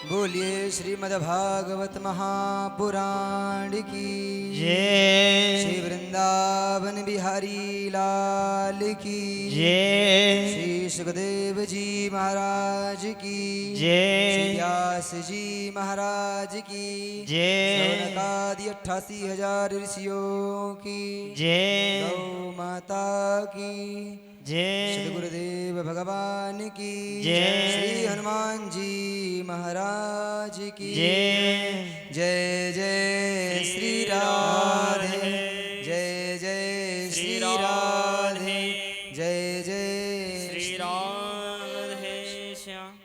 बोलिए श्रीमद्भागवत महापुराण की जय। श्री वृंदावन बिहारी लाल की जय। श्री सुखदेव जी महाराज की जय। श्री व्यास जी महाराज की जय। सौनकादि 88,000 ऋषियों की जय। गौ माता की जय। श्री गुरुदेव भगवान की जय। श्री हनुमान जी महाराज की जय। जय जय श्री राधे जय जय श्री राधे जय जय श्री राधे श्याम।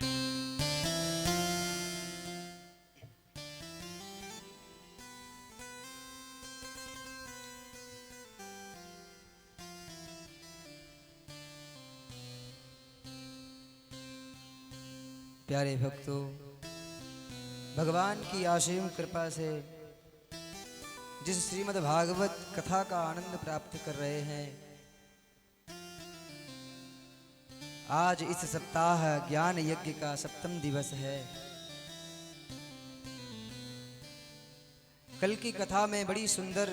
प्यारे भक्तों, भगवान की असीम कृपा से जिस श्रीमद् भागवत कथा का आनंद प्राप्त कर रहे हैं, आज इस सप्ताह ज्ञान यज्ञ का 7वां दिवस है। कल की कथा में बड़ी सुंदर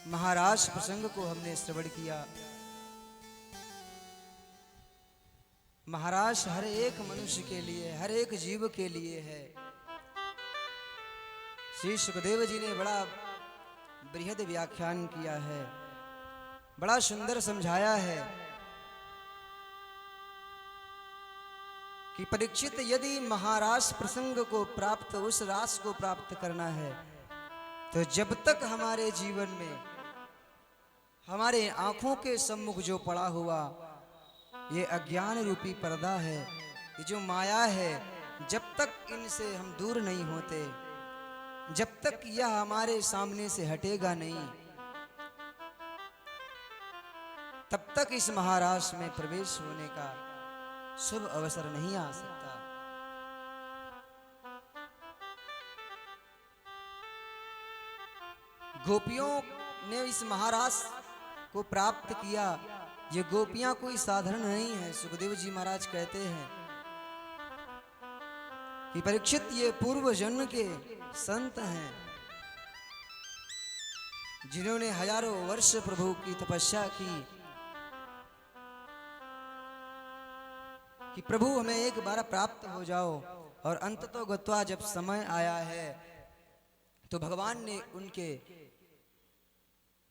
महाराज प्रसंग को हमने श्रवण किया। महाराज हर एक मनुष्य के लिए, हर एक जीव के लिए है। श्री सुखदेव जी ने बड़ा बृहद व्याख्यान किया है, बड़ा सुंदर समझाया है कि परीक्षित, यदि महाराज प्रसंग को प्राप्त, उस रास को प्राप्त करना है, तो जब तक हमारे जीवन में हमारे आंखों के सम्मुख जो पड़ा हुआ ये अज्ञान रूपी पर्दा है, ये जो माया है, जब तक इनसे हम दूर नहीं होते, जब तक यह हमारे सामने से हटेगा नहीं, तब तक इस महाराज में प्रवेश होने का शुभ अवसर नहीं आ सकता। गोपियों ने इस महाराज को प्राप्त किया। ये गोपियां कोई साधारण नहीं है। सुखदेव जी महाराज कहते हैं कि परीक्षित, ये पूर्व जन्म के संत हैं जिन्होंने हजारों वर्ष प्रभु की तपस्या की कि प्रभु हमें एक बार प्राप्त हो जाओ, और अंततो गत्वा जब समय आया है तो भगवान ने उनके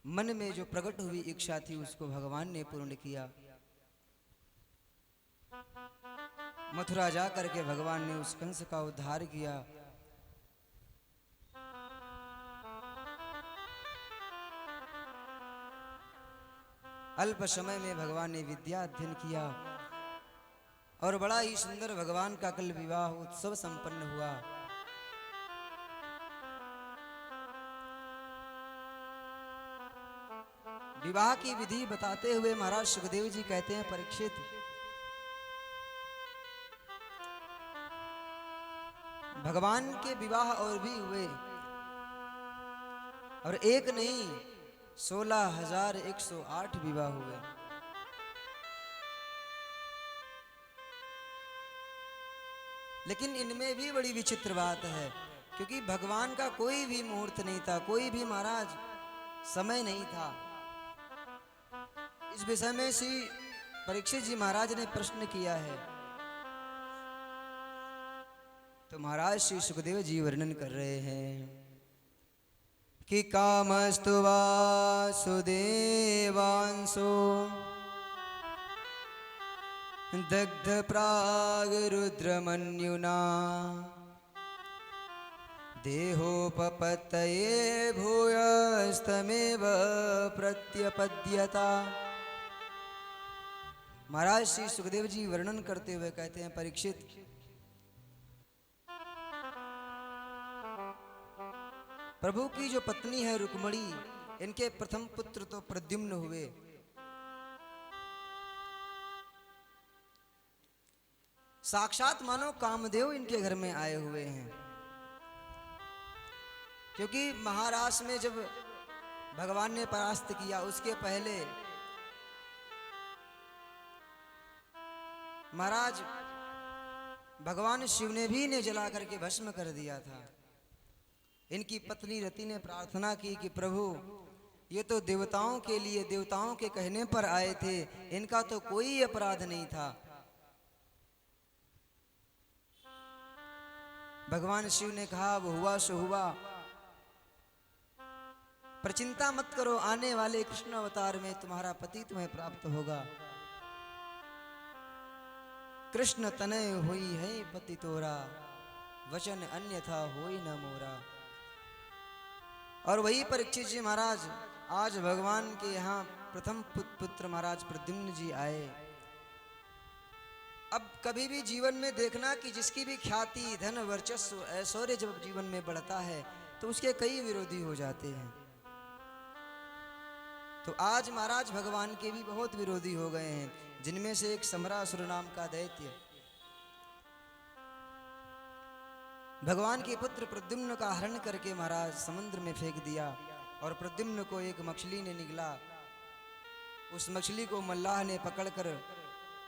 मन में जो प्रकट हुई इच्छा थी उसको भगवान ने पूर्ण किया। मथुरा जा करके भगवान ने उस कंस का उद्धार किया। अल्प समय में भगवान ने विद्या अध्ययन किया और बड़ा ही सुंदर भगवान का कल विवाह उत्सव संपन्न हुआ। विवाह की विधि बताते हुए महाराज सुखदेव जी कहते हैं, परीक्षित, भगवान के विवाह और भी हुए, और एक नहीं 16,108 विवाह हुए। लेकिन इनमें भी बड़ी विचित्र बात है, क्योंकि भगवान का कोई भी मुहूर्त नहीं था, कोई भी महाराज समय नहीं था। इस विषय में श्री परीक्षित जी महाराज ने प्रश्न किया है, तो महाराज श्री सुखदेव जी वर्णन कर रहे हैं कि कामस्तु वासुदेवांसो दग्ध प्राग रुद्रमन्युना देहोपपत्तये भूयस्तमेव प्रत्यपद्यता। महाराज श्री सुखदेव जी वर्णन करते हुए कहते हैं, परीक्षित, प्रभु की जो पत्नी है रुक्मणी, इनके प्रथम पुत्र तो प्रद्युम्न हुए। साक्षात मानो कामदेव इनके घर में आए हुए हैं, क्योंकि महाराज में जब भगवान ने परास्त किया, उसके पहले महाराज भगवान शिव ने भी इन्हें जला करके भस्म कर दिया था। इनकी पत्नी रति ने प्रार्थना की कि प्रभु ये तो देवताओं के लिए, देवताओं के कहने पर आए थे, इनका तो कोई अपराध नहीं था। भगवान शिव ने कहा वो हुआ सो हुआ, पर चिंता मत करो, आने वाले कृष्ण अवतार में तुम्हारा पति तुम्हें प्राप्त होगा। कृष्ण तनय हुई है पति तोरा, वचन अन्यथा होई न मोरा। और वही परीक्षित जी महाराज आज भगवान के यहाँ प्रथम पुत्र महाराज प्रद्युम्न जी आए। अब कभी भी जीवन में देखना कि जिसकी भी ख्याति, धन, वर्चस्व, ऐश्वर्य जब जीवन में बढ़ता है तो उसके कई विरोधी हो जाते हैं। तो आज महाराज भगवान के भी बहुत विरोधी हो गए हैं, जिनमें से एक समरासुर नाम का दैत्य भगवान के पुत्र प्रद्युम्न का हरण करके महाराज समुद्र में फेंक दिया। और प्रद्युम्न को एक मछली ने निगला। उस मछली को मल्लाह ने पकड़कर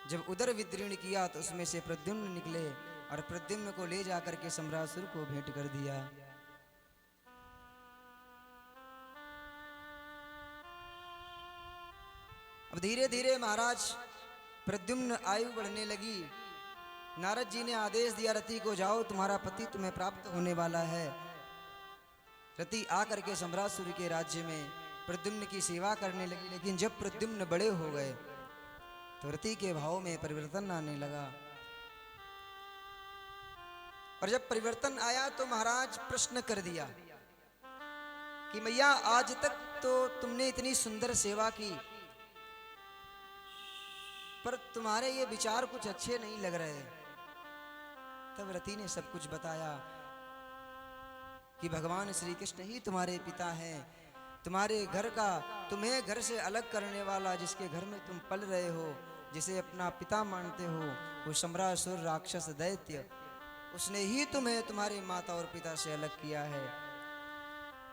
जब उदर विदीर्ण किया तो उसमें से प्रद्युम्न निकले और प्रद्युम्न को ले जाकर के समरासुर को भेंट कर दिया। अब धीरे धीरे महाराज प्रद्युम्न आयु बढ़ने लगी। नारद जी ने आदेश दिया रति को, जाओ तुम्हारा पति तुम्हें प्राप्त होने वाला है। रति आकर के समरासुर के राज्य में प्रद्युम्न की सेवा करने लगी। लेकिन जब प्रद्युम्न बड़े हो गए तो रति के भाव में परिवर्तन आने लगा। और जब परिवर्तन आया तो महाराज प्रश्न कर दिया कि मैया आज तक तो तुमने इतनी सुंदर सेवा की, पर तुम्हारे ये विचार कुछ अच्छे नहीं लग रहे। तब रति ने सब कुछ बताया कि भगवान श्री कृष्ण ही तुम्हारे पिता हैं। तुम्हारे घर का, तुम्हें घर से अलग करने वाला, जिसके घर में तुम पल रहे हो, जिसे अपना पिता मानते हो, वो समरासुर राक्षस दैत्य, उसने ही तुम्हें तुम्हारे माता और पिता से अलग किया है।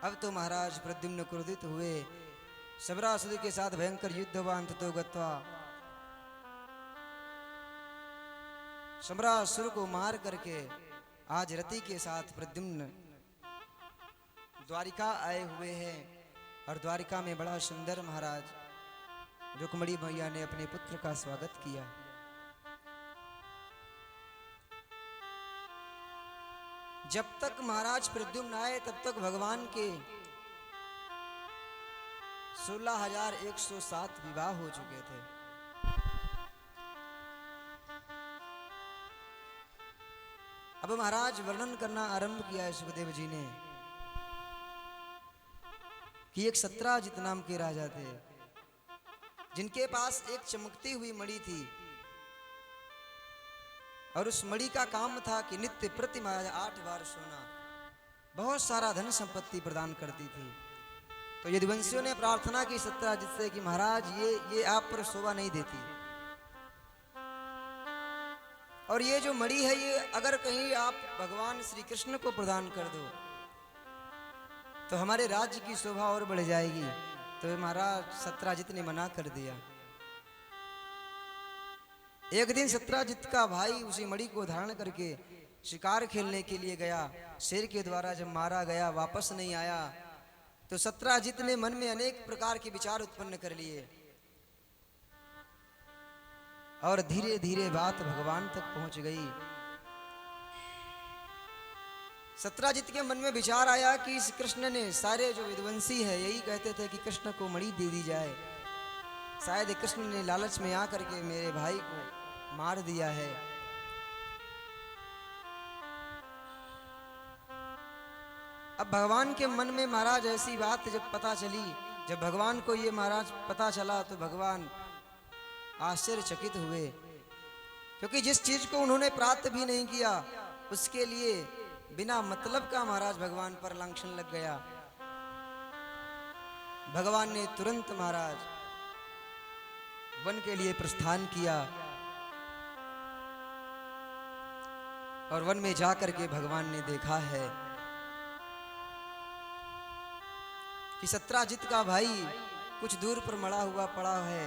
अब तो महाराज प्रद्युम्न क्रोधित हुए, समरासुर के साथ भयंकर युद्ध हुआ। अंततो गत्वा समरासुर को मार करके आज रति के साथ प्रद्युम्न द्वारिका आए हुए हैं। और द्वारिका में बड़ा सुंदर महाराज रुक्मणी मैया ने अपने पुत्र का स्वागत किया। जब तक महाराज प्रद्युम्न आए तब तक भगवान के 16,107 विवाह हो चुके थे। अब महाराज वर्णन करना आरंभ किया है सुखदेव जी ने कि एक सत्राजित नाम के राजा थे, जिनके पास एक चमकती हुई मणि थी। और उस मणि का काम था कि नित्य प्रति 8 बार सोना बहुत सारा धन संपत्ति प्रदान करती थी। तो यदुवंशियों ने प्रार्थना की सत्राजित से कि महाराज ये आप पर शोभा नहीं देती, और ये जो मणि है ये अगर कहीं आप भगवान श्री कृष्ण को प्रदान कर दो तो हमारे राज्य की शोभा और बढ़ जाएगी। तो महाराज सत्राजित ने मना कर दिया। एक दिन सत्राजित का भाई उसी मणि को धारण करके शिकार खेलने के लिए गया। शेर के द्वारा जब मारा गया, वापस नहीं आया, तो सत्राजित ने मन में अनेक प्रकार के विचार उत्पन्न कर लिए और धीरे धीरे बात भगवान तक पहुंच गई। सत्राजित के मन में विचार आया कि इस कृष्ण ने, सारे जो विद्वंसी है यही कहते थे कि कृष्ण को मणि दे दी जाए, शायद कृष्ण ने लालच में आकर के मेरे भाई को मार दिया है। अब भगवान के मन में महाराज ऐसी बात जब पता चली, जब भगवान को ये महाराज पता चला तो भगवान आश्चर्यचकित हुए, क्योंकि जिस चीज को उन्होंने प्राप्त भी नहीं किया उसके लिए बिना मतलब का महाराज भगवान पर लांछन लग गया। भगवान ने तुरंत महाराज वन के लिए प्रस्थान किया और वन में जाकर के भगवान ने देखा है कि सत्राजित का भाई कुछ दूर पर मरा हुआ पड़ा है।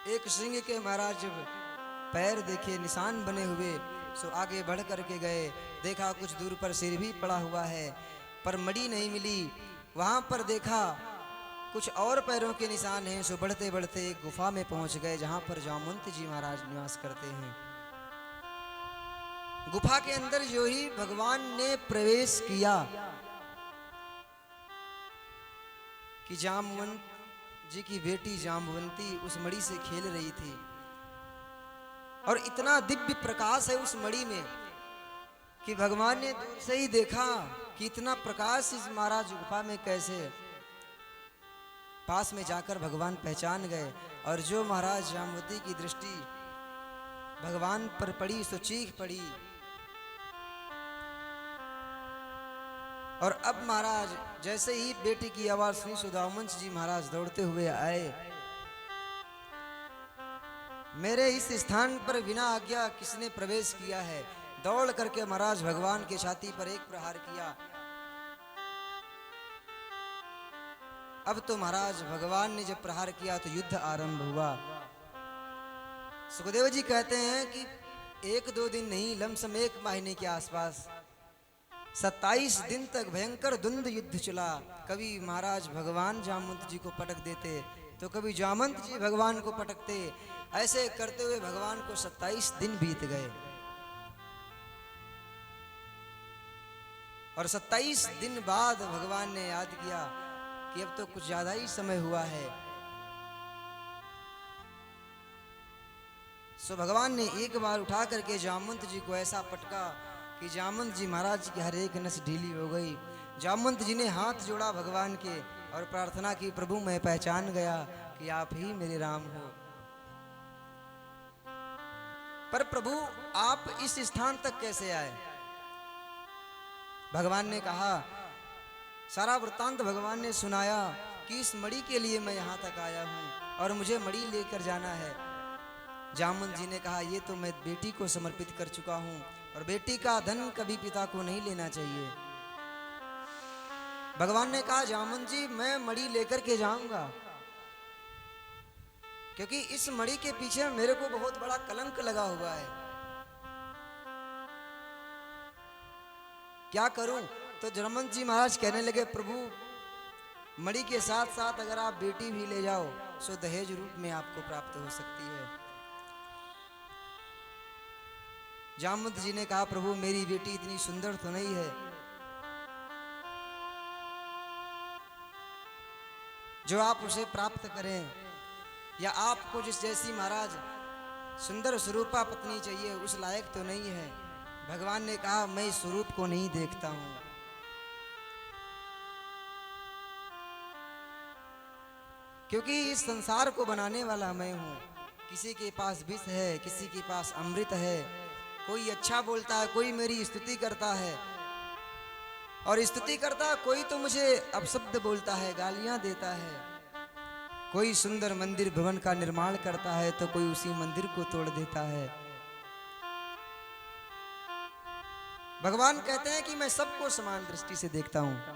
एक सिंह के महाराज जब पैर देखे निशान बने हुए। सो आगे बढ़ करके गए, देखा कुछ दूर पर सिर भी पड़ा हुआ है, पर मणि नहीं मिली। वहां पर देखा कुछ और पैरों के निशान हैं। सो बढ़ते बढ़ते एक गुफा में पहुंच गए, जहां पर जामवंत जी महाराज निवास करते हैं। गुफा के अंदर जो ही भगवान ने प्रवेश किया कि जामवंत जी की बेटी जाम्बवंती उस मणि से खेल रही थी, और इतना दिव्य प्रकाश है उस मणि में कि भगवान ने दूर से ही देखा कि इतना प्रकाश इस महाराज गुफा में कैसे। पास में जाकर भगवान पहचान गए, और जो महाराज जाम्बवती की दृष्टि भगवान पर पड़ी सो चीख पड़ी। और अब महाराज जैसे ही बेटी की आवाज सुनी, सुदामवंश जी महाराज दौड़ते हुए आए। मेरे इस स्थान पर बिना आज्ञा किसने प्रवेश किया है? दौड़ करके महाराज भगवान के छाती पर एक प्रहार किया। अब तो महाराज भगवान ने जब प्रहार किया तो युद्ध आरंभ हुआ। सुखदेव जी कहते हैं कि 1-2 दिन नहीं, लमसम 1 महीने के आसपास 27 दिन तक भयंकर द्वंद्व युद्ध चला। कभी महाराज भगवान जामवंत जी को पटक देते, तो कभी जामवंत जी भगवान को पटकते। ऐसे करते हुए भगवान को 27 दिन बीत गए, और 27 दिन बाद भगवान ने याद किया कि अब तो कुछ ज्यादा ही समय हुआ है। सो भगवान ने एक बार उठा करके जामवंत जी को ऐसा पटका कि जामवंत जी महाराज की हर एक नस ढीली हो गई। जामवंत जी ने हाथ जोड़ा भगवान के और प्रार्थना की, प्रभु मैं पहचान गया कि आप ही मेरे राम हो। पर प्रभु आप इस स्थान तक कैसे आए? भगवान ने कहा, सारा वृत्तांत भगवान ने सुनाया कि इस मणि के लिए मैं यहां तक आया हूं और मुझे मणि लेकर जाना है। जामवंत जी ने कहा, ये तो मैं बेटी को समर्पित कर चुका हूं, और बेटी का धन कभी पिता को नहीं लेना चाहिए। भगवान ने कहा, जामवंत जी मैं मणि लेकर के जाऊंगा, क्योंकि इस मणि के पीछे मेरे को बहुत बड़ा कलंक लगा हुआ है। क्या करूं? तो जामवंत जी महाराज कहने लगे, प्रभु मणि के साथ साथ अगर आप बेटी भी ले जाओ सो दहेज रूप में आपको प्राप्त हो सकती है। जामवंत जी ने कहा, प्रभु मेरी बेटी इतनी सुंदर तो नहीं है जो आप उसे प्राप्त करें, या आपको जिस जैसी महाराज सुंदर स्वरूपा पत्नी चाहिए उस लायक तो नहीं है। भगवान ने कहा, मैं इस स्वरूप को नहीं देखता हूं, क्योंकि इस संसार को बनाने वाला मैं हूं। किसी के पास विष है, किसी के पास अमृत है, कोई अच्छा बोलता है, कोई मेरी स्तुति करता है, और स्तुति करता कोई तो मुझे अपशब्द बोलता है, गालियां देता है। कोई सुंदर मंदिर भवन का निर्माण करता है तो कोई उसी मंदिर को तोड़ देता है। भगवान कहते हैं कि मैं सबको समान दृष्टि से देखता हूं।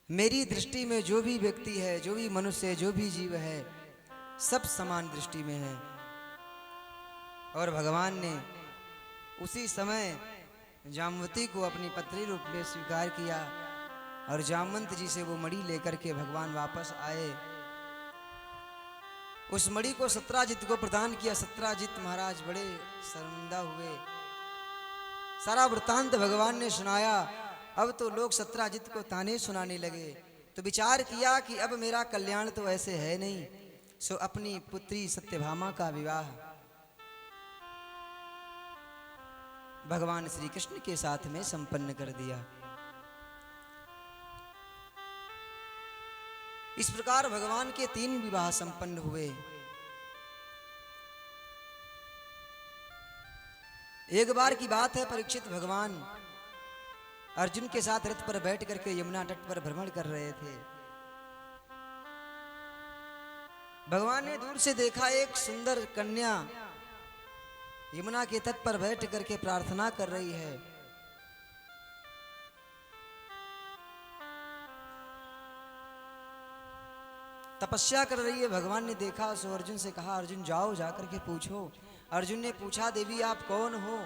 मेरी दृष्टि में जो भी व्यक्ति है, जो भी मनुष्य है, जो भी जीव है, सब समान दृष्टि में है। और भगवान ने उसी समय जाम्बवती को अपनी पत्नी रूप में स्वीकार किया, और जामवंत जी से वो मणि लेकर के भगवान वापस आए। उस मणि को सत्राजित को प्रदान किया। सत्राजित महाराज बड़े शर्मिंदा हुए। सारा वृत्तांत भगवान ने सुनाया। अब तो लोग सत्राजित को ताने सुनाने लगे, तो विचार किया कि अब मेरा कल्याण तो ऐसे है नहीं, सो अपनी पुत्री सत्यभामा का विवाह भगवान श्री कृष्ण के साथ में संपन्न कर दिया। इस प्रकार भगवान के 3 विवाह संपन्न हुए। एक बार की बात है, परीक्षित भगवान अर्जुन के साथ रथ पर बैठ करके यमुना तट पर भ्रमण कर रहे थे। भगवान ने दूर से देखा एक सुंदर कन्या यमुना के तट पर बैठ करके प्रार्थना कर रही है। तपस्या कर रही है। भगवान ने देखा सो अर्जुन से कहा, अर्जुन जाओ जाकर के पूछो। अर्जुन ने पूछा, देवी आप कौन हो?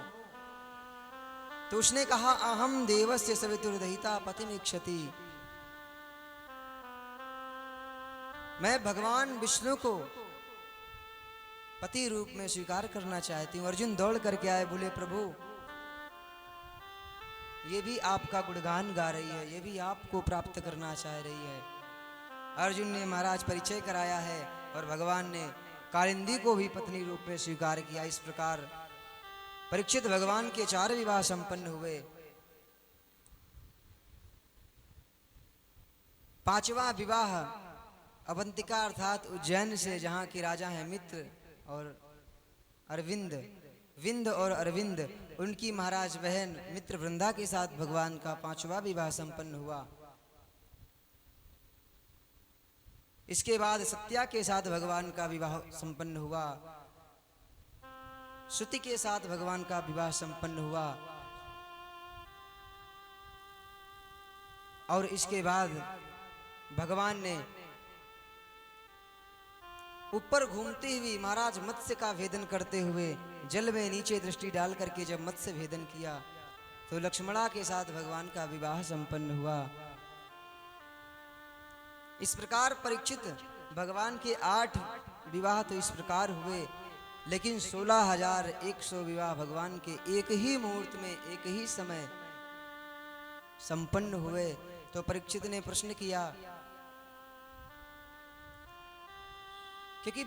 तो उसने कहा, अहम देवस्य सवितुर्दहिता पतिमिक्षति। मैं भगवान विष्णु को पति रूप में स्वीकार करना चाहती हूँ। अर्जुन दौड़ करके आए, बोले प्रभु ये भी आपका गुणगान गा रही है, ये भी आपको प्राप्त करना चाह रही है। अर्जुन ने महाराज परिचय कराया है और भगवान ने कालिंदी को भी पत्नी रूप में स्वीकार किया। इस प्रकार परीक्षित भगवान के 4 विवाह संपन्न हुए। 5वां विवाह अवंतिका अर्थात उज्जैन से, जहाँ के राजा हैं मित्र और अरविंद, विंद और अरविंद, उनकी महाराज बहन मित्र वृंदा के साथ भगवान का 5वां विवाह संपन्न हुआ। इसके बाद सत्या के साथ भगवान का विवाह संपन्न हुआ। श्रुति के साथ भगवान का विवाह संपन्न हुआ। और इसके बाद भगवान ने ऊपर घूमती हुई महाराज मत्स्य का भेदन करते हुए जल में नीचे दृष्टि डाल करके जब मत्स्य भेदन किया तो लक्ष्मणा के साथ भगवान का विवाह संपन्न हुआ। इस प्रकार परीक्षित भगवान के 8 विवाह तो इस प्रकार हुए, लेकिन 16,100 विवाह भगवान के एक ही मुहूर्त में एक ही समय संपन्न हुए। तो परीक्षित ने प्रश्न किया, क्योंकि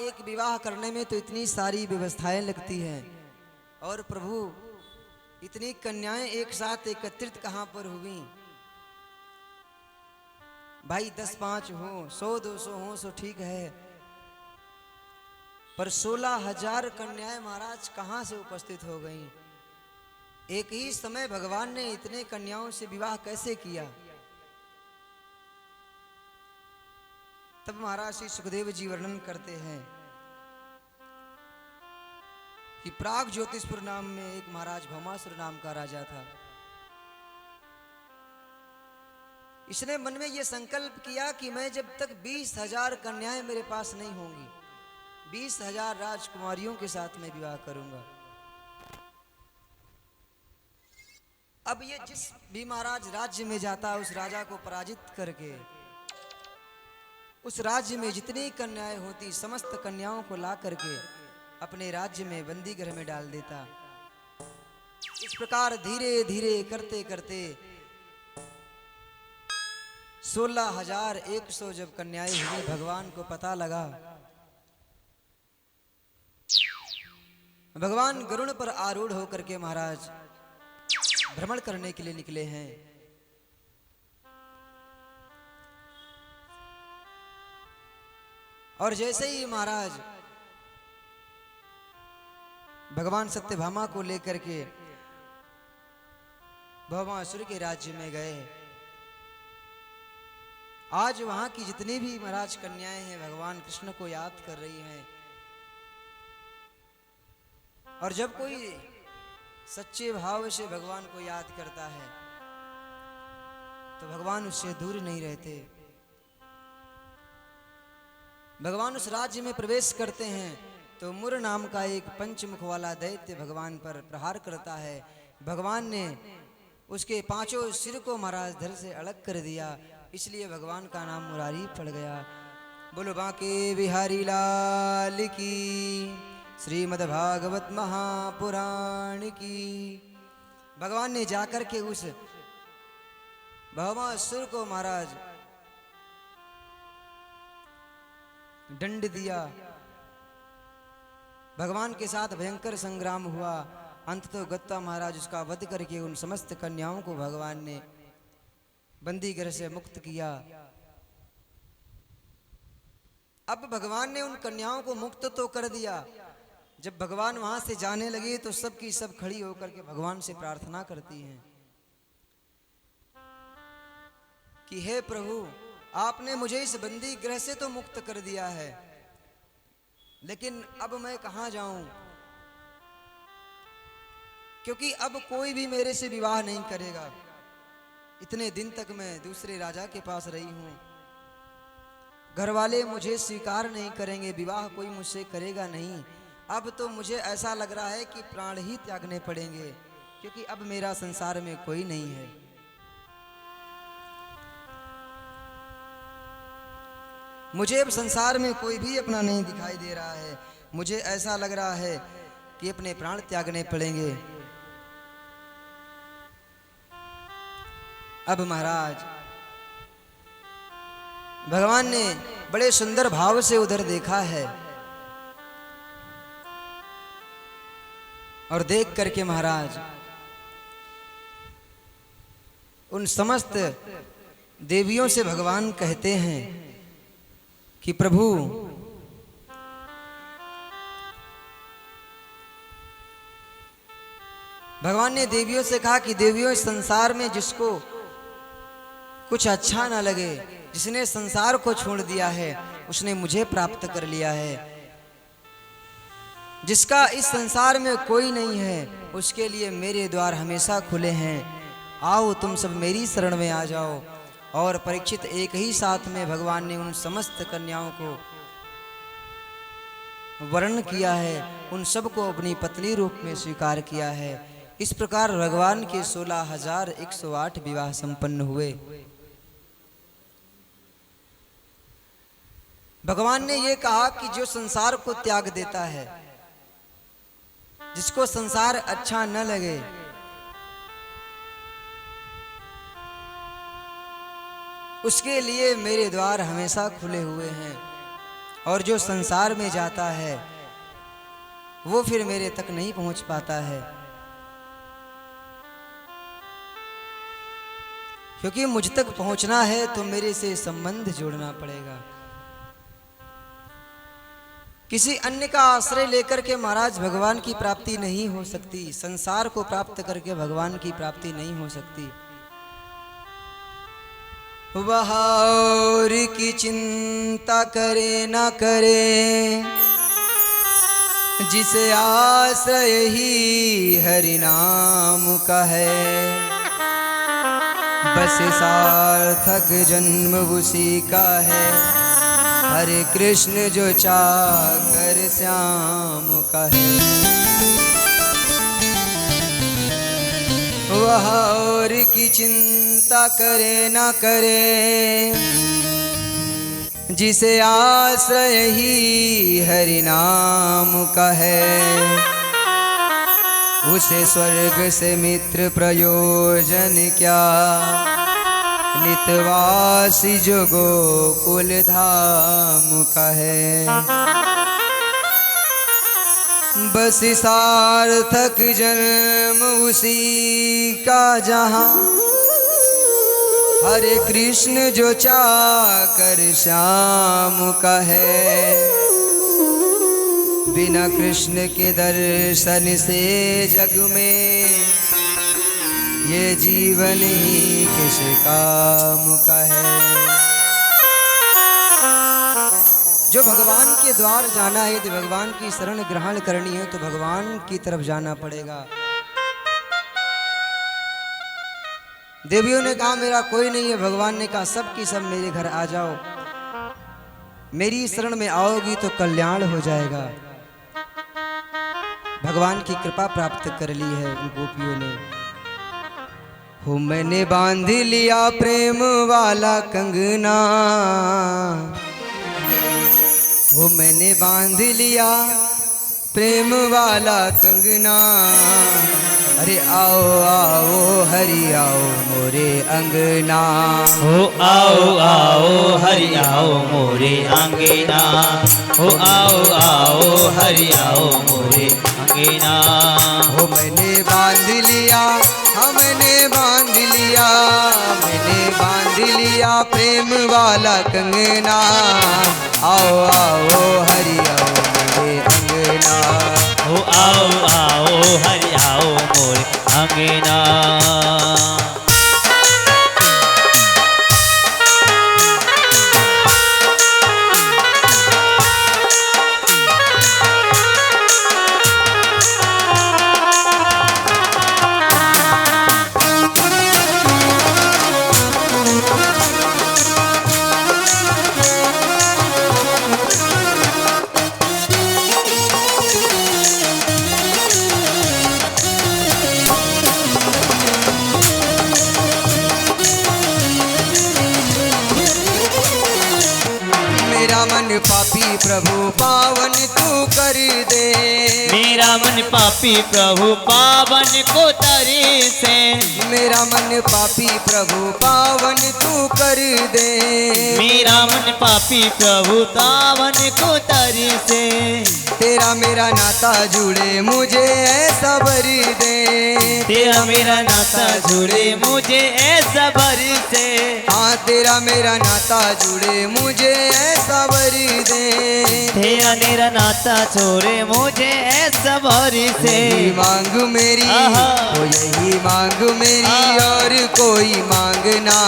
एक विवाह करने में तो इतनी सारी व्यवस्थाएं लगती हैं, और प्रभु इतनी कन्याएं एक साथ एकत्रित कहां पर हुई? भाई 10-5 हो, 100-200 हो सो ठीक है, पर 16,000 कन्याएं महाराज कहां से उपस्थित हो गईं? एक ही समय भगवान ने इतने कन्याओं से विवाह कैसे किया? तब महाराज श्री सुखदेव जी वर्णन करते हैं कि प्राग ज्योतिषपुर नाम में एक महाराज भौमासुर नाम का राजा था। इसने मन में यह संकल्प किया कि मैं जब तक 20,000 कन्याएं मेरे पास नहीं होंगी, 20,000 राजकुमारियों के साथ मैं विवाह करूंगा। अब ये जिस भी महाराज राज्य में जाता उस राजा को पराजित करके उस राज्य में जितनी कन्याएं होती समस्त कन्याओं को ला करके अपने राज्य में बंदी गृह में डाल देता। इस प्रकार धीरे धीरे करते करते 16,100 जब कन्याएं हुई, भगवान को पता लगा। भगवान गरुड़ पर आरूढ़ होकर के महाराज भ्रमण करने के लिए निकले हैं। और जैसे ही महाराज भगवान सत्यभामा को लेकर के भौमासुर के राज्य में गए, आज वहां की जितनी भी महाराज कन्याएं हैं भगवान कृष्ण को याद कर रही हैं। और जब कोई सच्चे भाव से भगवान को याद करता है तो भगवान उससे दूर नहीं रहते। भगवान उस राज्य में प्रवेश करते हैं तो मुर नाम का एक पंचमुख वाला दैत्य भगवान पर प्रहार करता है। भगवान ने उसके 5 सिर को महाराज धड़ से अलग कर दिया, इसलिए भगवान का नाम मुरारी पड़ गया। बोलो बांके बिहारी लाल की, श्रीमद् भागवत महापुराण की। भगवान ने जाकर के उस भौमासुर को महाराज दंड दिया। भगवान के साथ भयंकर संग्राम हुआ। अंततः गत्ता महाराज उसका वध करके उन समस्त कन्याओं को भगवान ने बंदी गृह से मुक्त किया। अब भगवान ने उन कन्याओं को मुक्त तो कर दिया, जब भगवान वहां से जाने लगे तो सब की सब खड़ी होकर के भगवान से प्रार्थना करती हैं कि हे प्रभु, आपने मुझे इस बंदी गृह से तो मुक्त कर दिया है, लेकिन अब मैं कहां जाऊं? क्योंकि अब कोई भी मेरे से विवाह नहीं करेगा। इतने दिन तक मैं दूसरे राजा के पास रही हूं, घर वाले मुझे स्वीकार नहीं करेंगे, विवाह कोई मुझसे करेगा नहीं। अब तो मुझे ऐसा लग रहा है कि प्राण ही त्यागने पड़ेंगे, क्योंकि अब मेरा संसार में कोई नहीं है। मुझे अब संसार में कोई भी अपना नहीं दिखाई दे रहा है। मुझे ऐसा लग रहा है कि अपने प्राण त्यागने पड़ेंगे। अब महाराज भगवान ने बड़े सुंदर भाव से उधर देखा है और देख करके महाराज उन समस्त देवियों से भगवान कहते हैं कि प्रभु भगवान ने देवियों से कहा कि देवियों, इस संसार में जिसको कुछ अच्छा ना लगे, जिसने संसार को छोड़ दिया है, उसने मुझे प्राप्त कर लिया है। जिसका इस संसार में कोई नहीं है, उसके लिए मेरे द्वार हमेशा खुले हैं। आओ तुम सब मेरी शरण में आ जाओ। और परीक्षित एक ही साथ में भगवान ने उन समस्त कन्याओं को वर्ण किया है, उन सबको अपनी पत्नी रूप में स्वीकार किया है। इस प्रकार भगवान के 16,108 विवाह संपन्न हुए। भगवान ने यह कहा कि जो संसार को त्याग देता है, जिसको संसार अच्छा न लगे, उसके लिए मेरे द्वार हमेशा खुले हुए हैं। और जो संसार में जाता है वो फिर मेरे तक नहीं पहुंच पाता है, क्योंकि मुझ तक पहुंचना है तो मेरे से संबंध जोड़ना पड़ेगा। किसी अन्य का आश्रय लेकर के महाराज भगवान की प्राप्ति नहीं हो सकती। संसार को प्राप्त करके भगवान की प्राप्ति नहीं हो सकती। वह और की चिंता करे ना करे, जिसे आश्रय ही हरि नाम का है। बस सार्थक जन्म उसी का है, हरे कृष्ण जो चाकर श्याम का है। वह और की चिंता करे ना करे, जिसे आश्रय ही हरि नाम का है। उसे स्वर्ग से मित्र प्रयोजन क्या, नितवासी जो गोकुल धाम का है। बस सार्थक जन्म उसी का जहाँ, हरे कृष्ण जो चाकर श्याम का है। बिना कृष्ण के दर्शन से जग में ये जीवन ही किस काम का है। जो भगवान के द्वार जाना है, यदि भगवान की शरण ग्रहण करनी है तो भगवान की तरफ जाना पड़ेगा। देवियों ने कहा मेरा कोई नहीं है। भगवान ने कहा सब की सब मेरे घर आ जाओ, मेरी शरण में आओगी तो कल्याण हो जाएगा। भगवान की कृपा प्राप्त कर ली है उन गोपियों ने। हो मैंने बांध लिया प्रेम वाला कंगना, हो मैंने बांध लिया प्रेम वाला कंगना। अरे आओ आओ हरि आओ मोरे अंगना। हो आओ आओ हरि आओ मोरे अंगना। हो आओ आओ हरि आओ मोरे अंगना। हो मैंने बांध लिया, हमने बांध लिया, मैंने बांध लिया प्रेम वाला कंगना। आओ आओ हरि आओ मोरे अंगना। हो आओ आओ हरि आओ मोरे अंगना। मन पापी प्रभु पावन तू कर दे। मेरा मन पापी प्रभु पावन को तरी से। मेरा मन पापी प्रभु पावन तू कर दे। मेरा मन पापी प्रभु पावन को तरी से। तेरा मेरा नाता जुड़े मुझे ऐसा भर दे। तेरा मेरा नाता जुड़े मुझे ऐसा भर से। हाँ तेरा मेरा नाता जुड़े मुझे ऐसा भर दे। तेरा मेरा नाता छोड़े मुझे ऐसा भर से। यही मांग मेरी आहा। ओ यही मांग मेरी और कोई मांगना।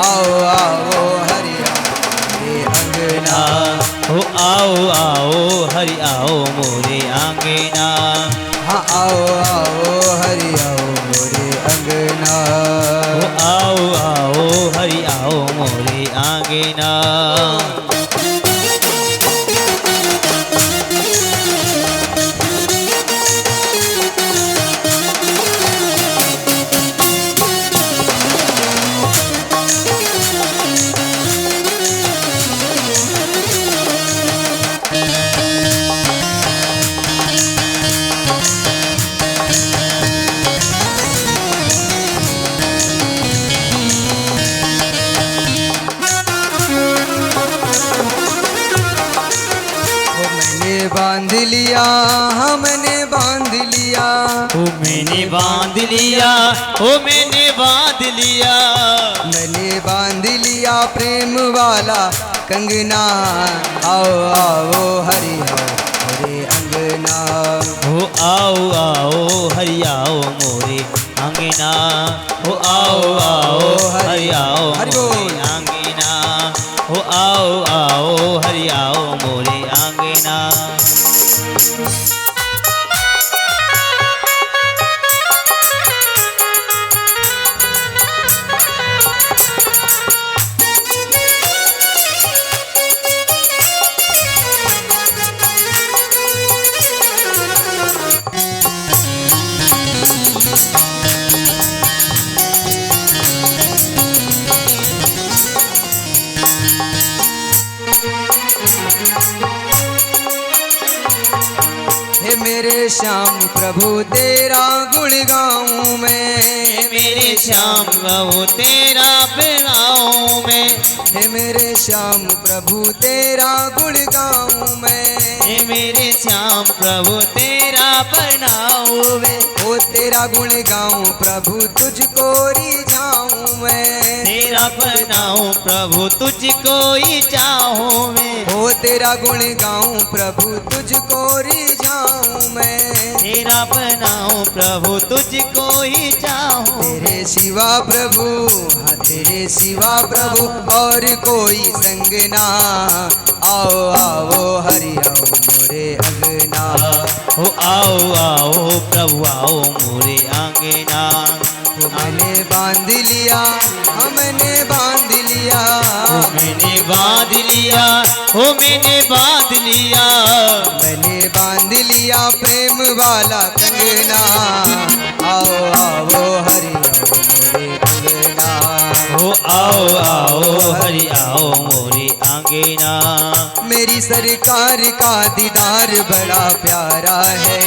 आओ आओ हरि हरे अंगना। हो आओ आओ हरि आओ मोरे आंगना। हाँ आओ आओ हरि आओ मोरे अंगना। हो आओ आओ हरि आओ मोरे आंगना। बांध लिया हमने बांध लिया। ओ मैंने बांध लिया, ओ मैंने बांध लिया। मैंने बांध लिया प्रेम वाला कंगना। आओ आओ हरि हरे अंगना। हो आओ आओ हरि आओ मोरे आंगना। हो आओ आओ हरि आओ मोरे आंगना। हो आओ आओ हरि आओ मोरे आंगना। हे मेरे श्याम प्रभु तेरा गुण गाऊं मैं। मेरे श्याम प्रभु तेरा बनाऊं मैं। हे मेरे श्याम प्रभु तेरा गुण गाऊं मैं। हे मेरे श्याम प्रभु तेरा बनाऊं मैं। ओ तेरा गुण गाऊं प्रभु तुझको रिझाऊं मैं। तेरा बनाऊं प्रभु तुझको ही चाहूं मैं। ओ तेरा गुण गाऊं प्रभु तुझको रिझाऊं मैं। तेरा बनाऊं प्रभु तुझको ही चाहूं। तेरे सिवा प्रभु हाँ तेरे सिवा प्रभु और कोई संग ना। आओ आओ हरि आओ मोरे अंगना। हो आओ आओ प्रभु आओ मोरे आंगना। तो मैंने बांध लिया हमने बांध लिया। मैंने बांध लिया, हो मैंने बांध लिया। मैंने बांध लिया प्रेम वाला कंगना। आओ आओ हरि आओ मोरे अंगना। हो आओ आओ हरि आओ मोरे आंगना। मेरी सरकार का दीदार बड़ा प्यारा है।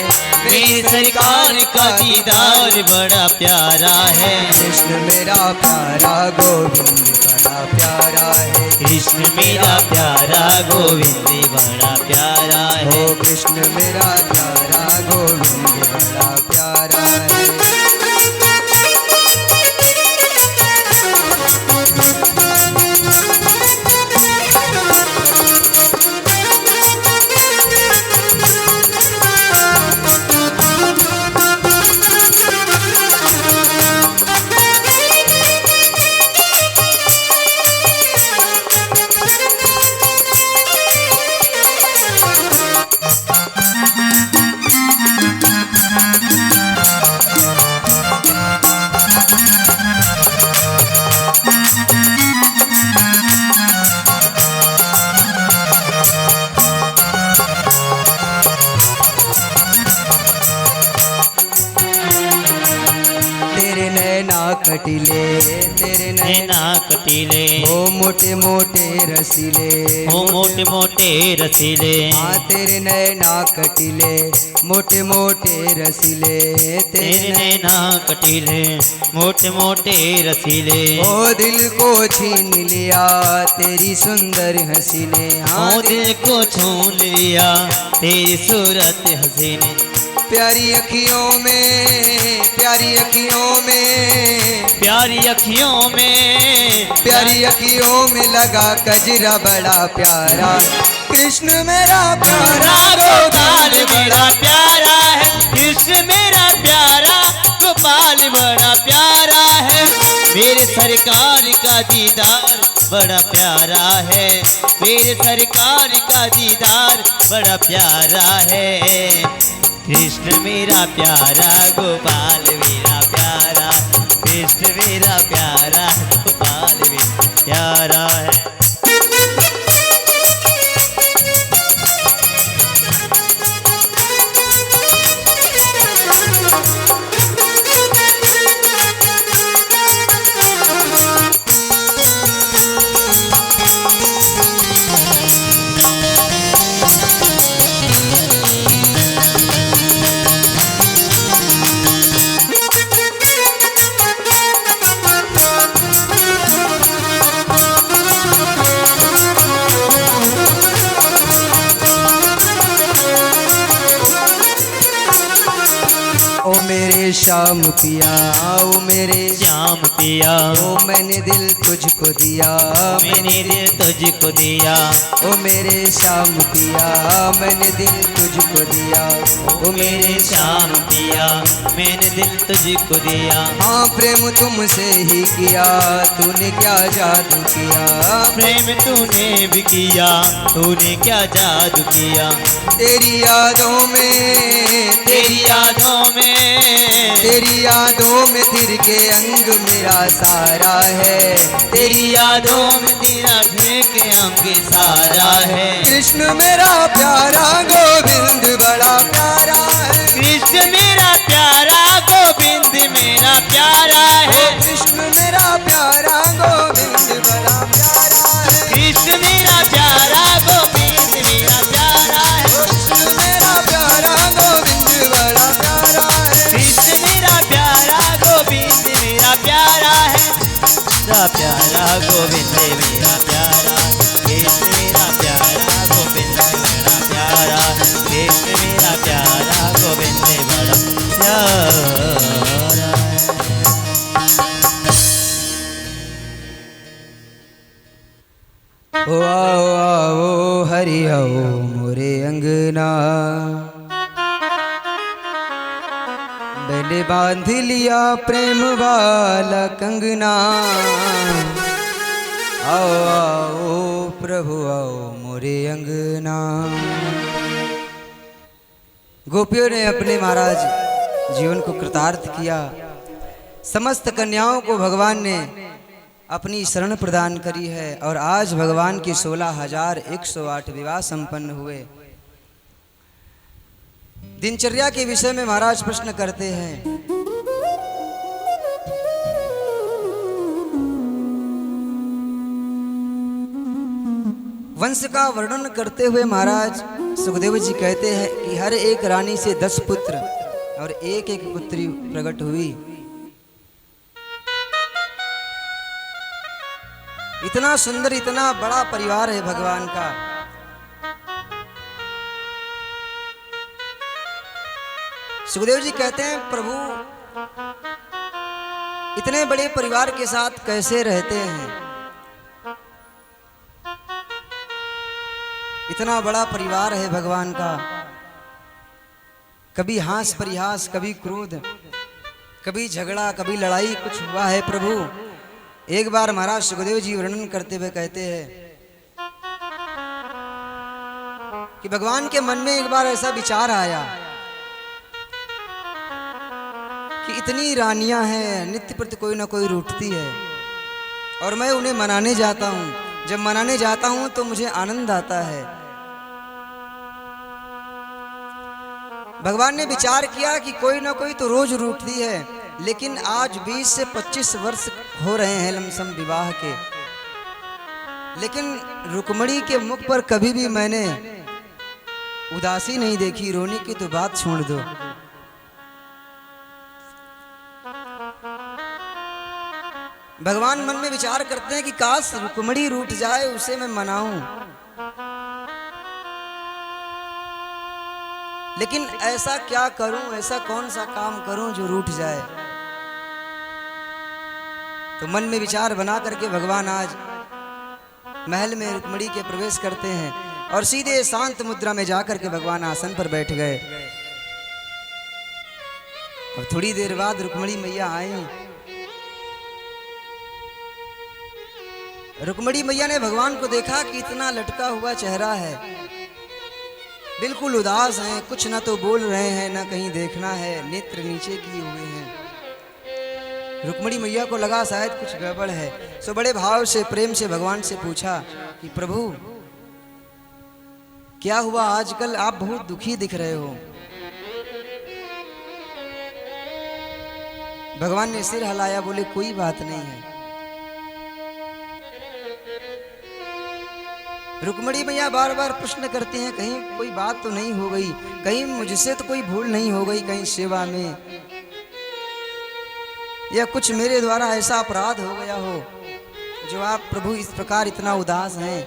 मेरी सरकार का दीदार बड़ा प्यारा है। कृष्ण मेरा प्यारा गोविंद बड़ा प्यारा है। कृष्ण मेरा प्यारा गोविंद बड़ा प्यारा है। ओ कृष्ण मेरा प्यारा गोविंद बड़ा प्यारा है। कटीले, तेरे नैना कटीले, हो मोटे मोटे रसीले, हो मोटे मोटे रसीले, हाँ तेरे नैना कटीले, मोटे मोटे रसीले, तेरे नैना कटीले, मोटे मोटे रसीले, ओ दिल को छीन लिया तेरी सुंदर हंसी ने, ओ दिल को छून लिया तेरी सूरत हसीने, प्यारी अखियों में, प्यारी अखियों में, प्यारी अखियों में, प्यारी अखियों में लगा कजरा बड़ा प्यारा, कृष्ण मेरा प्यारा गोपाल बड़ा प्यारा है, कृष्ण मेरा प्यारा गोपाल बड़ा प्यारा है, मेरे सरकार का दीदार बड़ा प्यारा है, मेरे सरकार का दीदार बड़ा प्यारा है, कृष्ण मेरा प्यारा गोपाल मेरा प्यारा, कृष्ण मेरा प्यारा गोपाल मेरा प्यारा है। ओ मेरे श्याम पिया, ओ मेरे श्याम पिया, ओ मैंने दिल तुझको दिया, मैंने दिल तुझको दिया, ओ मेरे श्याम पिया, मैंने दिल तुझको दिया, ओ मेरे श्याम पिया, मैंने दिल तुझको दिया, हाँ प्रेम तुमसे ही किया, तूने क्या जादू किया, प्रेम तूने भी किया, तूने क्या जादू किया, तेरी यादों में, तेरी यादों में, तेरी यादों में तिर के अंग मेरा सारा है, तेरी यादों में तेरा ढेर के अंग सारा है, कृष्ण मेरा प्यारा गोविंद बड़ा प्यारा है, कृष्ण मेरा प्यारा गोविंद मेरा प्यारा है, कृष्ण मेरा प्यारा गोविंद बड़ा प्यारा है, कृष्ण मेरा प्यारा गोविंद मेरा प्यारा है, कृष्ण मेरा प्यारा गोविंद बड़ा प्यारा है, कृष्ण मेरा प्यारा गोविंद मेरा प्यारा है, मेरा प्यारा गोविंद मेरा प्यारा, कृष्ण मेरा प्यारा गोविंद मेरा प्यारा, कृष्ण मेरा प्यारा गोविंद बड़ा प्यारा। ओ आओ आओ हरि आओ मोरे अंगना, मैंने बांध लिया प्रेम वाला कंगना, आओ आओ प्रभु आओ मोरे अंगना। गोपियों ने अपने महाराज जीवन को कृतार्थ किया, समस्त कन्याओं को भगवान ने अपनी शरण प्रदान करी है, और आज भगवान के 16,108 विवाह संपन्न हुए। दिनचर्या के विषय में महाराज प्रश्न करते हैं, वंश का वर्णन करते हुए महाराज सुखदेव जी कहते हैं कि हर एक रानी से 10 पुत्र और एक एक पुत्री प्रकट हुई। इतना सुंदर, इतना बड़ा परिवार है भगवान का। सुखदेव जी कहते हैं, प्रभु इतने बड़े परिवार के साथ कैसे रहते हैं? इतना बड़ा परिवार है भगवान का, कभी हास परिहास, कभी क्रोध, कभी झगड़ा, कभी लड़ाई कुछ हुआ है प्रभु? एक बार महाराज सुखदेव जी वर्णन करते हुए कहते हैं कि भगवान के मन में एक बार ऐसा विचार आया कि इतनी रानियां हैं, नित्य प्रति कोई ना कोई रूठती है, और मैं उन्हें मनाने जाता हूं। जब मनाने जाता हूं तो मुझे आनंद आता है। भगवान ने विचार किया कि कोई ना कोई तो रोज रूठती है, लेकिन आज 20 से 25 वर्ष हो रहे हैं लमसम विवाह के, लेकिन रुक्मणी के मुख पर कभी भी मैंने उदासी नहीं देखी। रोने की तो बात छोड़ दो। भगवान मन में विचार करते हैं कि काश रुक्मणी रूठ जाए, उसे मैं मनाऊं, लेकिन ऐसा क्या करूं, ऐसा कौन सा काम करूं जो रूठ जाए। तो मन में विचार बना करके भगवान आज महल में रुक्मणी के प्रवेश करते हैं और सीधे शांत मुद्रा में जाकर के भगवान आसन पर बैठ गए। और थोड़ी देर बाद रुक्मणी मैया आई। रुक्मणी मैया ने भगवान को देखा कि इतना लटका हुआ चेहरा है, बिल्कुल उदास हैं, कुछ ना तो बोल रहे हैं ना कहीं देखना है, नेत्र नीचे किए हुए हैं। रुक्मणी मैया को लगा शायद कुछ गड़बड़ है, सो बड़े भाव से प्रेम से भगवान से पूछा कि प्रभु क्या हुआ, आजकल आप बहुत दुखी दिख रहे हो। भगवान ने सिर हिलाया, बोले कोई बात नहीं है। रुक्मणी मैया बार बार प्रश्न करती हैं, कहीं कोई बात तो नहीं हो गई, कहीं मुझसे तो कोई भूल नहीं हो गई, कहीं सेवा में या कुछ मेरे द्वारा ऐसा अपराध हो गया हो जो आप प्रभु इस प्रकार इतना उदास हैं।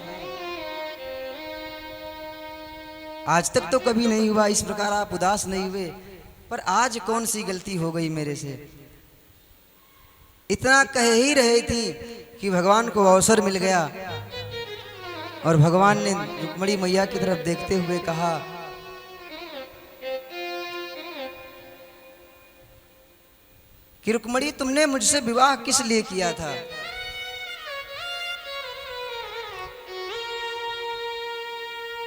आज तक तो कभी नहीं हुआ, इस प्रकार आप उदास नहीं हुए, पर आज कौन सी गलती हो गई मेरे से। इतना कह ही रही थी कि भगवान को अवसर मिल गया और भगवान ने रुक्मणी मैया की तरफ देखते हुए कहा, कि रुक्मणी तुमने मुझसे विवाह किस लिए किया था।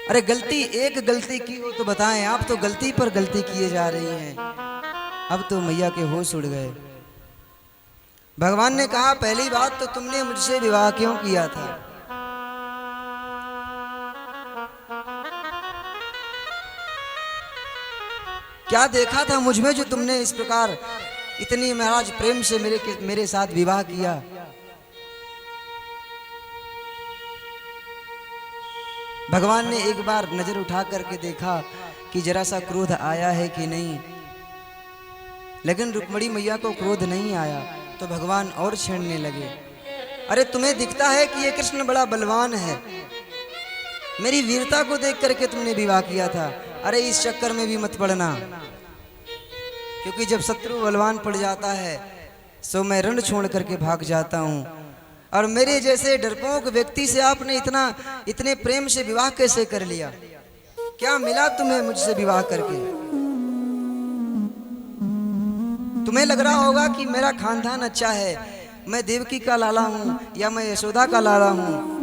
अरे गलती, एक गलती की हो तो बताएं, आप तो गलती पर गलती किए जा रही हैं। अब तो मैया के होश उड़ गए। भगवान ने कहा, पहली बात तो तुमने मुझसे विवाह क्यों किया था। क्या देखा था मुझ में जो तुमने इस प्रकार इतनी महाराज प्रेम से मेरे साथ विवाह किया। भगवान ने एक बार नजर उठा करके देखा कि जरा सा क्रोध आया है कि नहीं, लेकिन रुक्मणी मैया को क्रोध नहीं आया। तो भगवान और छेड़ने लगे, अरे तुम्हें दिखता है कि ये कृष्ण बड़ा बलवान है, मेरी वीरता को देख करके तुमने विवाह किया था। अरे इस चक्कर में भी मत पड़ना, क्योंकि जब शत्रु बलवान पड़ जाता है सो मैं रण छोड़ करके भाग जाता हूँ। और मेरे जैसे डरपोक व्यक्ति से आपने इतने प्रेम से विवाह कैसे कर लिया। क्या मिला तुम्हें मुझसे विवाह करके। तुम्हें लग रहा होगा कि मेरा खानदान अच्छा है, मैं देवकी का लाला हूँ या मैं यशोदा का लाला हूँ।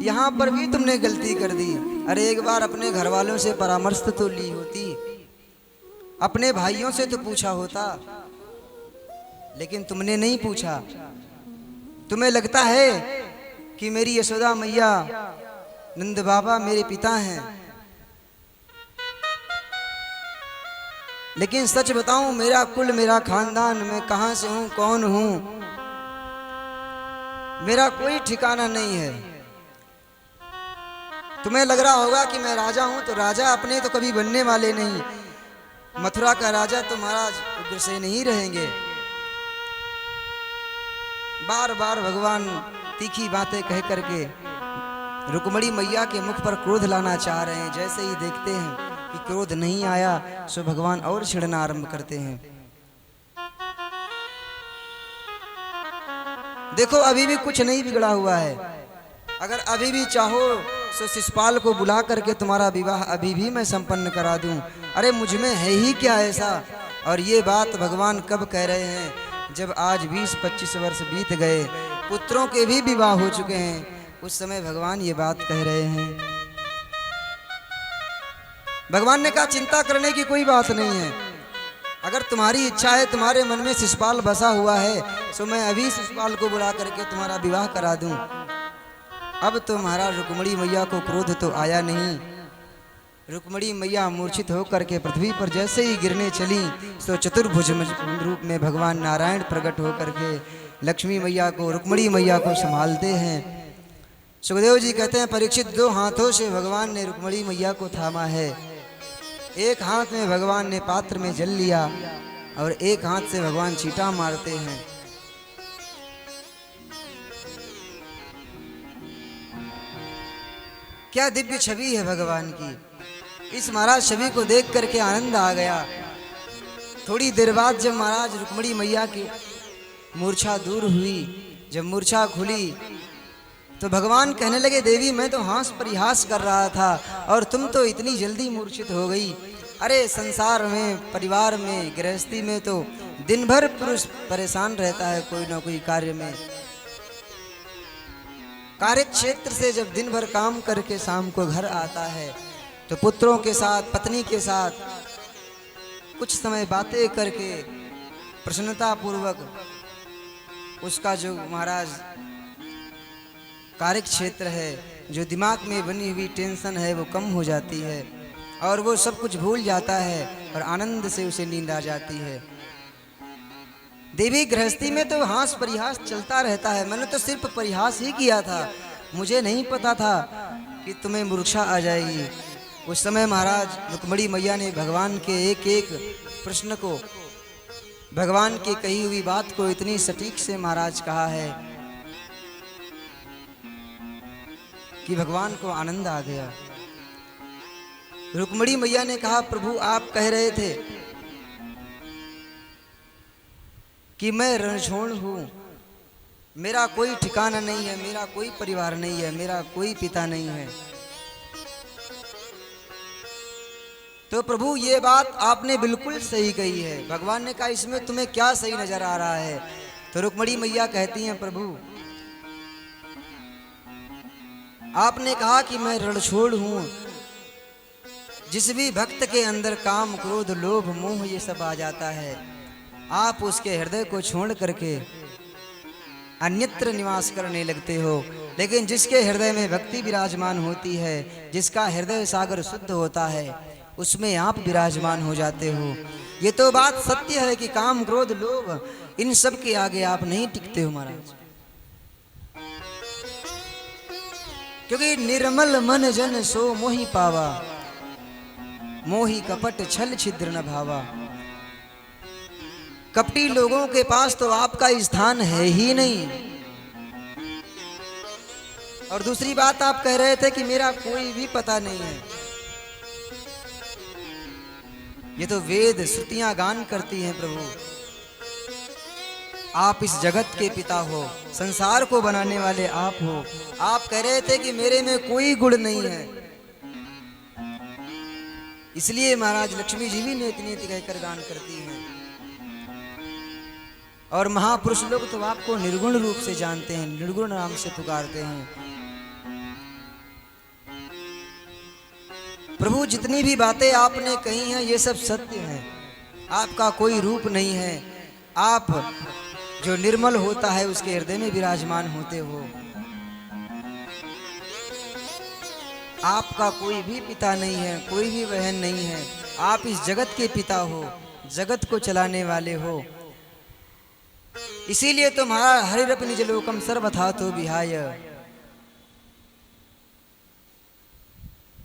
यहाँ पर भी तुमने गलती कर दी। अरे एक बार अपने घर वालों से परामर्श तो ली होती, अपने भाइयों से तो पूछा होता, लेकिन तुमने नहीं पूछा। तुम्हें लगता है कि मेरी यशोदा मैया, नंद बाबा मेरे पिता हैं, लेकिन सच बताऊं मेरा कुल, मेरा खानदान, मैं कहां से हूं, कौन हूं, मेरा कोई ठिकाना नहीं है। तुम्हें लग रहा होगा कि मैं राजा हूं, तो राजा अपने तो कभी बनने वाले नहीं। मथुरा का राजा तो महाराज उग्रसेन ही रहेंगे। बार बार भगवान तीखी बातें कह करके रुक्मणी मैया के मुख पर क्रोध लाना चाह रहे हैं। जैसे ही देखते हैं कि क्रोध नहीं आया सो भगवान और छिड़ना आरंभ करते हैं। देखो अभी भी कुछ नहीं बिगड़ा हुआ है। अगर अभी भी चाहो तो शिषपाल को बुला करके तुम्हारा विवाह अभी भी मैं संपन्न करा दूं। अरे मुझ में है ही क्या ऐसा। और ये बात भगवान कब कह रहे हैं, जब आज 20-25 वर्ष बीत गए, पुत्रों के भी विवाह हो चुके हैं, उस समय भगवान ये बात कह रहे हैं। भगवान ने कहा चिंता करने की कोई बात नहीं है। अगर तुम्हारी इच्छा है, तुम्हारे मन में शिषपाल बसा हुआ है, तो मैं अभी शिषपाल को बुला करके तुम्हारा विवाह करा दूं। अब तो महाराज रुक्मणी मैया को क्रोध तो आया नहीं, रुक्मणी मैया मूर्छित होकर के पृथ्वी पर जैसे ही गिरने चली तो चतुर्भुज रूप में भगवान नारायण प्रकट होकर के लक्ष्मी मैया को, रुक्मणी मैया को संभालते हैं। सुखदेव जी कहते हैं, परीक्षित 2 हाथों से भगवान ने रुक्मणी मैया को थामा है। एक हाथ में भगवान ने पात्र में जल लिया और एक हाथ से भगवान छींटा मारते हैं। क्या दिव्य छवि है भगवान की। इस महाराज छवि को देख करके आनंद आ गया। थोड़ी देर बाद जब महाराज रुक्मणी मैया की मूर्छा दूर हुई, जब मूर्छा खुली तो भगवान कहने लगे, देवी मैं तो हास परिहास कर रहा था और तुम तो इतनी जल्दी मूर्छित हो गई। अरे संसार में, परिवार में, गृहस्थी में तो दिन भर पुरुष परेशान रहता है कोई ना कोई कार्य में। कार्य क्षेत्र से जब दिन भर काम करके शाम को घर आता है तो पुत्रों के साथ, पत्नी के साथ कुछ समय बातें करके प्रसन्नता पूर्वक उसका जो महाराज कार्य क्षेत्र है, जो दिमाग में बनी हुई टेंशन है, वो कम हो जाती है और वो सब कुछ भूल जाता है और आनंद से उसे नींद आ जाती है। देवी गृहस्थी में तो हास परिहास चलता रहता है। मैंने तो सिर्फ परिहास ही किया था, मुझे नहीं पता था कि तुम्हें मूर्छा आ जाएगी। उस समय महाराज रुक्मणी मैया ने भगवान के एक एक प्रश्न को, भगवान की कही हुई बात को इतनी सटीक से महाराज कहा है कि भगवान को आनंद आ गया। रुक्मणी मैया ने कहा, प्रभु आप कह रहे थे कि मैं रणछोड़ हूं, मेरा कोई ठिकाना नहीं है, मेरा कोई परिवार नहीं है, मेरा कोई पिता नहीं है। तो प्रभु ये बात आपने बिल्कुल सही कही है। भगवान ने कहा, इसमें तुम्हें क्या सही नजर आ रहा है? तो रुक्मणी मैया कहती हैं, प्रभु आपने कहा कि मैं रणछोड़ हूं। जिस भी भक्त के अंदर काम, क्रोध, लोभ, मोह ये सब आ जाता है, आप उसके हृदय को छोड़ करके अन्यत्र निवास करने लगते हो। लेकिन जिसके हृदय में भक्ति विराजमान होती है, जिसका हृदय सागर शुद्ध होता है, उसमें आप विराजमान हो जाते हो। ये तो बात सत्य है कि काम, क्रोध, लोभ इन सब के आगे आप नहीं टिकते हो महाराज। क्योंकि निर्मल मन जन सो मोहि पावा, मोहि कपट छल छिद्र न भावा। कपटी लोगों के पास तो आपका स्थान है ही नहीं। और दूसरी बात आप कह रहे थे कि मेरा कोई भी पता नहीं है। ये तो वेद श्रुतियां गान करती हैं प्रभु। आप इस जगत के पिता हो, संसार को बनाने वाले आप हो। आप कह रहे थे कि मेरे में कोई गुण नहीं है। इसलिए महाराज लक्ष्मी जी भी नेति नेति कहकर गान करती हैं। और महापुरुष लोग तो आपको निर्गुण रूप से जानते हैं, निर्गुण नाम से पुकारते हैं। प्रभु जितनी भी बातें आपने कही हैं ये सब सत्य हैं। आपका कोई रूप नहीं है। आप जो निर्मल होता है उसके हृदय में विराजमान होते हो। आपका कोई भी पिता नहीं है, कोई भी बहन नहीं है। आप इस जगत के पिता हो, जगत को चलाने वाले हो। इसीलिए तुम्हारा हरिरप निज लोकम सर्वथा तो विहाय।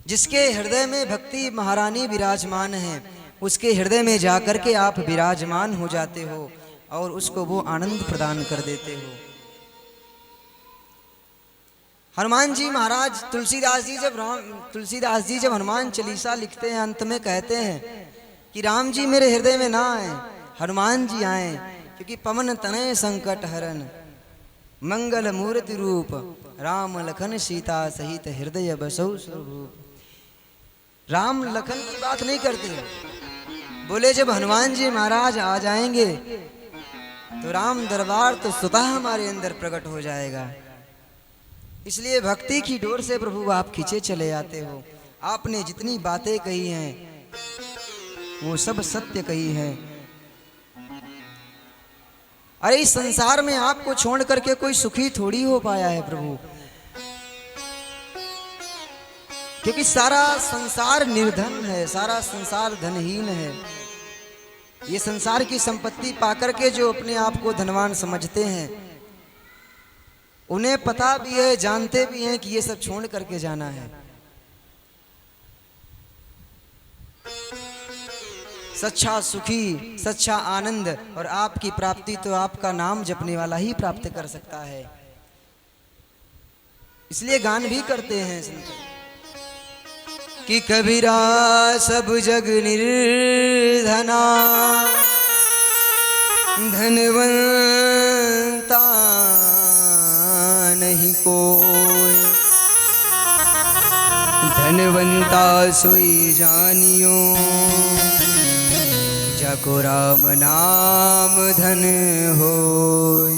जिसके हृदय में भक्ति महारानी विराजमान है, उसके हृदय में जाकर के आप विराजमान हो जाते हो और उसको वो आनंद प्रदान कर देते हो। हनुमान जी महाराज, तुलसीदास जी जब हनुमान चालीसा लिखते हैं, अंत में कहते हैं कि राम जी मेरे हृदय में ना आए, हनुमान जी आए, क्योंकि पवन तनय संकट हरन मंगल मूर्ति रूप राम लखन सीता सहित हृदय बसौ स्वरूप। राम लखन की बात नहीं करते, बोले जब हनुमान जी महाराज आ जाएंगे तो राम दरबार तो स्वतः हमारे अंदर प्रकट हो जाएगा। इसलिए भक्ति की डोर से प्रभु आप खींचे चले आते हो। आपने जितनी बातें कही हैं वो सब सत्य कही है। अरे इस संसार में आपको छोड़ करके कोई सुखी थोड़ी हो पाया है प्रभु। क्योंकि सारा संसार निर्धन है, सारा संसार धनहीन है। ये संसार की संपत्ति पाकर के जो अपने आप को धनवान समझते हैं, उन्हें पता भी है, जानते भी हैं कि ये सब छोड़ करके जाना है। सच्चा सुखी, सच्चा आनंद और आपकी प्राप्ति तो आपका नाम जपने वाला ही प्राप्त कर सकता है। इसलिए गान भी करते हैं संत कि कबीरा सब जग निर्धना, धनवंता नहीं कोई, धनवंता सोई जानियो, जाको राम नाम धन होय।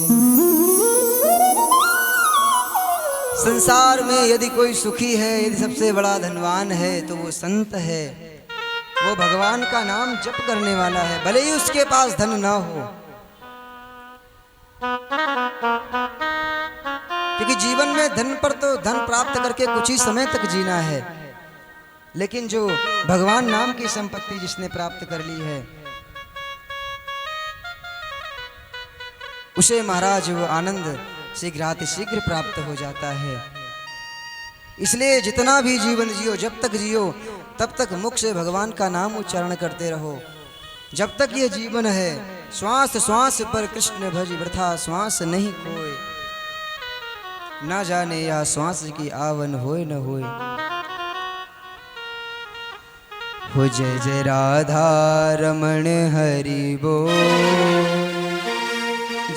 संसार में यदि कोई सुखी है, यदि सबसे बड़ा धनवान है, तो वो संत है, वो भगवान का नाम जप करने वाला है, भले ही उसके पास धन ना हो। क्योंकि जीवन में धन पर तो धन प्राप्त करके कुछ ही समय तक जीना है, लेकिन जो भगवान नाम की संपत्ति जिसने प्राप्त कर ली है, उसे महाराज वो आनंद शीघ्रातिशीघ्र प्राप्त हो जाता है। इसलिए जितना भी जीवन जियो, जब तक जियो तब तक मुख से भगवान का नाम उच्चारण करते रहो। जब तक ये जीवन है, श्वास श्वास पर कृष्ण भज, वृथा श्वास नहीं कोय, ना जाने या श्वास की आवन होय न होय। हो जय जय राधा रमण हरि बोल,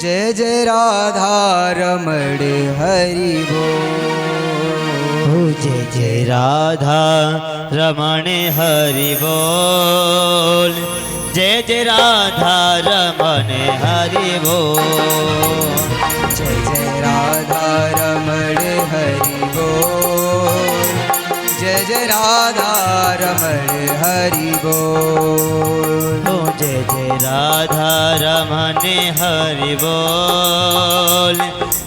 जय जय राधा रमण हरि बोल, जय जय राधा रमण हरि बोल, जय जय राधा रमण हरि बोल, जय जय राधा रमण हरि बोल, जय जय राधा रमण हरि बोल, जय जय राधा रमण हरि बोल,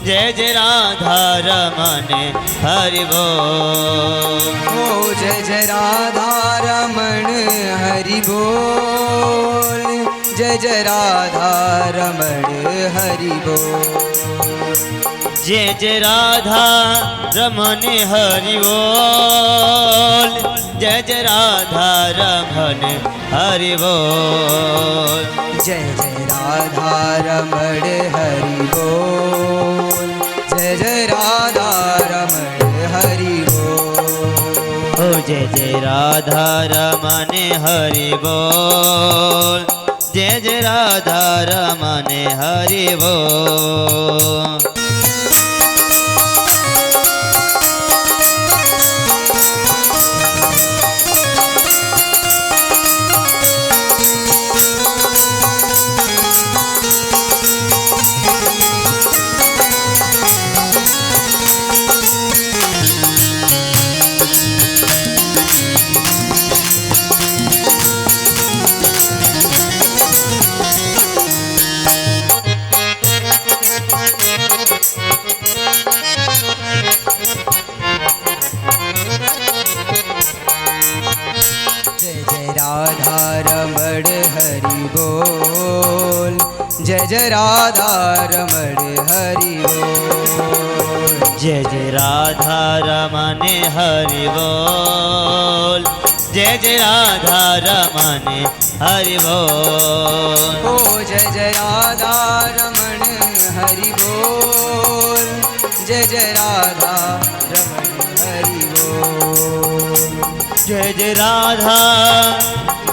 जय जय राधा रमण हरि बोल, ओ जय जय राधा रमण हरि बोल, जय जय राधा रमण हरि बोल, जय जय राधा रमण हरि बोल, जय जय राधा रमण हरि बोल, जय जय राधा रमण हरि बोल, जय जय राधा रमण हरि बोल, जय जय राधा रमण हरि बोल, जय जय राधा रमण हरि बोल। जय जय राधा रमण हरि बोल, जय जय राधा रमण हरि बोल, जय जय राधा रमण हरि बोल, ओ जय जय राधा रमण हरि बोल, जय जय राधा रमण हरि बोल, जय जय राधा,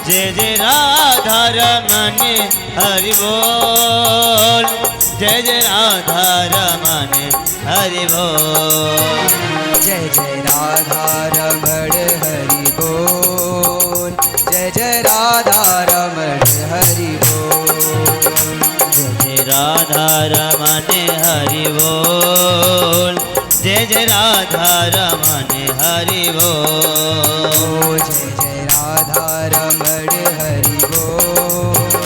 जय जय राधा रमण हरि बोल, जय जय राधा रमण हरि बोल, जय जय राधा रमण हरि बोल, जय जय राधा रमण हरि बोल, जय जय राधा रमण हरि बोल, जय जय राधा रमण हरि बोल, जय जय राधा रमण हरि बोल,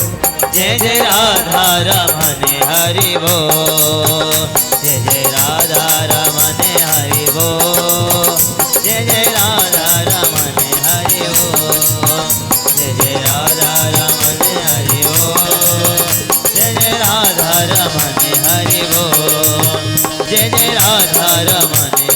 जय जय राधा रमण हरि बोल, जय जय राधा रमण हरि बोल, जय जय राधा हरि बोल जय जय राधा रमन